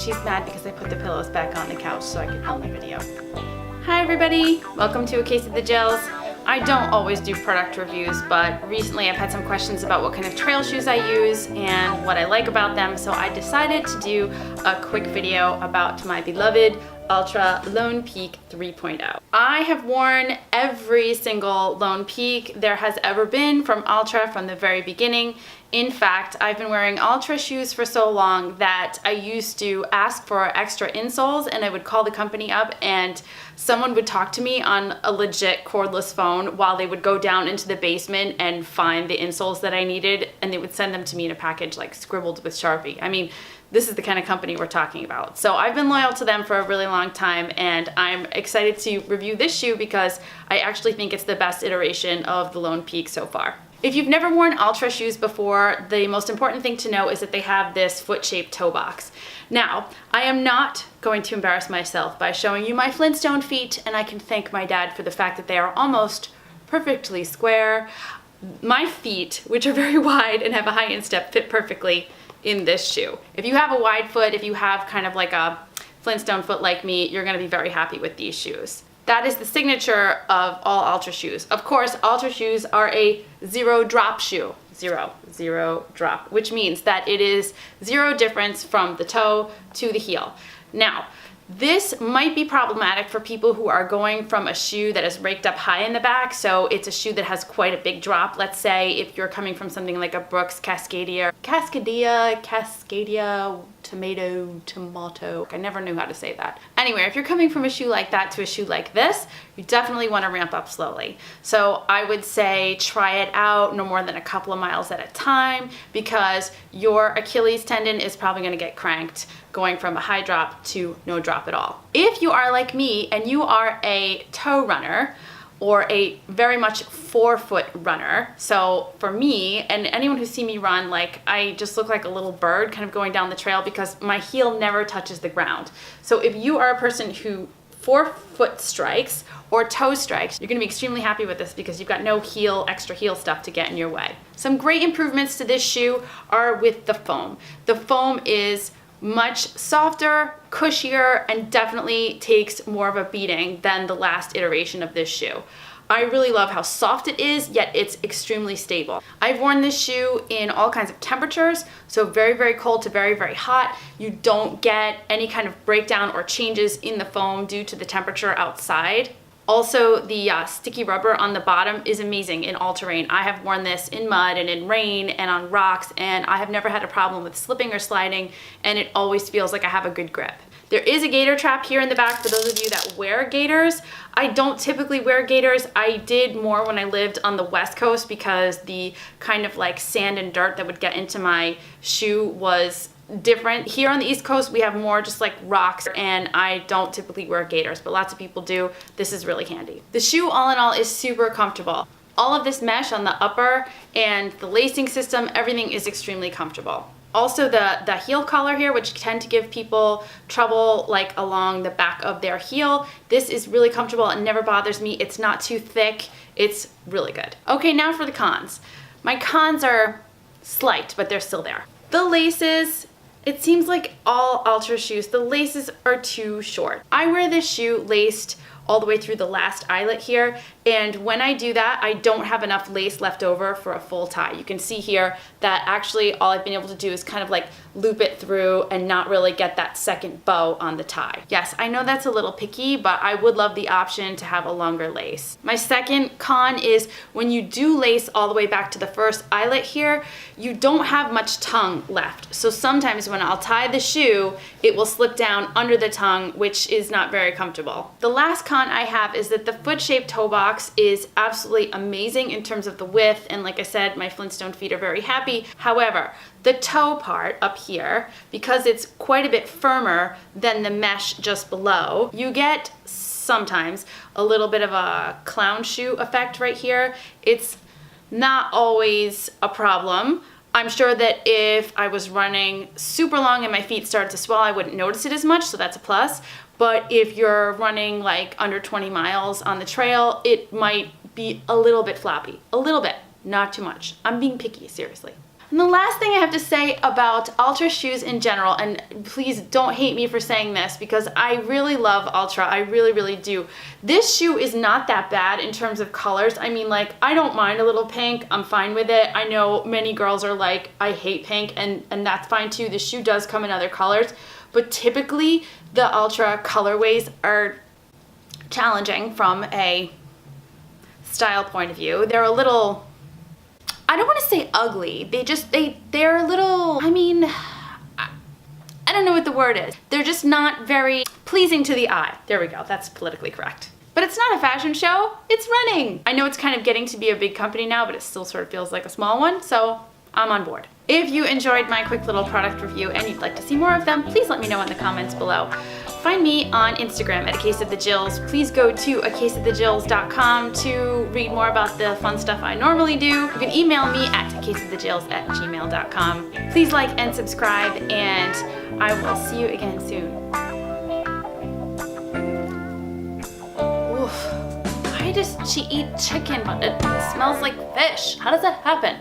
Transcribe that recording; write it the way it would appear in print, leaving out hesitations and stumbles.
she's mad because I put the pillows back on the couch so I can film the video. Hi everybody, welcome to A Case of the Jills. I don't always do product reviews, but recently I've had some questions about what kind of trail shoes I use and what I like about them, so I decided to do a quick video about my beloved Altra Lone Peak 3.0. I have worn every single Lone Peak there has ever been from Altra from the very beginning. In fact, I've been wearing Altra shoes for so long that I used to ask for extra insoles, and I would call the company up and someone would talk to me on a legit cordless phone while they would go down into the basement and find the insoles that I needed, and they would send them to me in a package like scribbled with Sharpie. I mean, this is the kind of company we're talking about. So I've been loyal to them for a really long time, and I'm excited to review this shoe because I actually think it's the best iteration of the Lone Peak so far. If you've never worn Altra shoes before, the most important thing to know is that they have this foot-shaped toe box. Now, I am not going to embarrass myself by showing you my Flintstone feet, and I can thank my dad for the fact that they are almost perfectly square. My feet, which are very wide and have a high instep, fit perfectly in this shoe. If you have a wide foot, if you have kind of like a Flintstone foot like me, you're gonna be very happy with these shoes. That is the signature of all Altra shoes. Of course, Altra shoes are a zero drop shoe. Zero drop, which means that it is zero difference from the toe to the heel. Now, this might be problematic for people who are going from a shoe that is raked up high in the back, so it's a shoe that has quite a big drop. Let's say if you're coming from something like a Brooks Cascadia, tomato. I never knew how to say that. Anyway, if you're coming from a shoe like that to a shoe like this, you definitely want to ramp up slowly. So I would say try it out no more than a couple of miles at a time, because your Achilles tendon is probably going to get cranked going from a high drop to no drop at all. If you are like me and you are a toe runner, or a very much forefoot runner. So for me, and anyone who's seen me run, like I just look like a little bird kind of going down the trail because my heel never touches the ground. So if you are a person who forefoot strikes or toe strikes, you're gonna be extremely happy with this because you've got no extra heel stuff to get in your way. Some great improvements to this shoe are with the foam. The foam is much softer, cushier, and definitely takes more of a beating than the last iteration of this shoe. I really love how soft it is, yet it's extremely stable. I've worn this shoe in all kinds of temperatures, so very, very cold to very, very hot. You don't get any kind of breakdown or changes in the foam due to the temperature outside. Also, the sticky rubber on the bottom is amazing in all terrain. I have worn this in mud and in rain and on rocks, and I have never had a problem with slipping or sliding, and it always feels like I have a good grip. There is a Gator Trap here in the back for those of you that wear gaiters. I don't typically wear gaiters. I did more when I lived on the West Coast because the kind of like sand and dirt that would get into my shoe was different. Here on the East Coast, we have more just like rocks, and I don't typically wear gaiters, but lots of people do. This is really handy. The shoe, all in all, is super comfortable. All of this mesh on the upper and the lacing system, everything is extremely comfortable. Also, the heel collar here, which tend to give people trouble like along the back of their heel, this is really comfortable and never bothers me. It's not too thick. It's really good. Okay, now for the cons. My cons are slight, but they're still there. The laces, it seems like all Altra shoes, the laces are too short. I wear this shoe laced all the way through the last eyelet here, and when I do that, I don't have enough lace left over for a full tie. You can see here that actually all I've been able to do is kind of like loop it through and not really get that second bow on the tie. Yes, I know that's a little picky, but I would love the option to have a longer lace. My second con is when you do lace all the way back to the first eyelet here, you don't have much tongue left. So sometimes when I'll tie the shoe, it will slip down under the tongue, which is not very comfortable. The last con I have is that the foot-shaped toe box is absolutely amazing in terms of the width, and like I said, my Flintstone feet are very happy. However, the toe part up here, because it's quite a bit firmer than the mesh just below, you get sometimes a little bit of a clown shoe effect right here. It's not always a problem. I'm sure that if I was running super long and my feet started to swell, I wouldn't notice it as much, so that's a plus. But if you're running like under 20 miles on the trail, it might be a little bit floppy. A little bit, not too much. I'm being picky, seriously. And the last thing I have to say about Altra shoes in general, and please don't hate me for saying this because I really love Altra, I really, really do. This shoe is not that bad in terms of colors. I mean, like, I don't mind a little pink, I'm fine with it. I know many girls are like, I hate pink, and that's fine too. The shoe does come in other colors, but typically the Altra colorways are challenging from a style point of view. They're a little, I don't want to say ugly. They're a little, I mean, I don't know what the word is. They're just not very pleasing to the eye. There we go, that's politically correct. But it's not a fashion show, it's running. I know it's kind of getting to be a big company now, but it still sort of feels like a small one, so I'm on board. If you enjoyed my quick little product review and you'd like to see more of them, please let me know in the comments below. Find me on Instagram at acaseofthejills. Please go to acaseofthejills.com to read more about the fun stuff I normally do. You can email me at acaseofthejills@gmail.com. Please like and subscribe, and I will see you again soon. Oof. Why does she eat chicken but it smells like fish? How does that happen?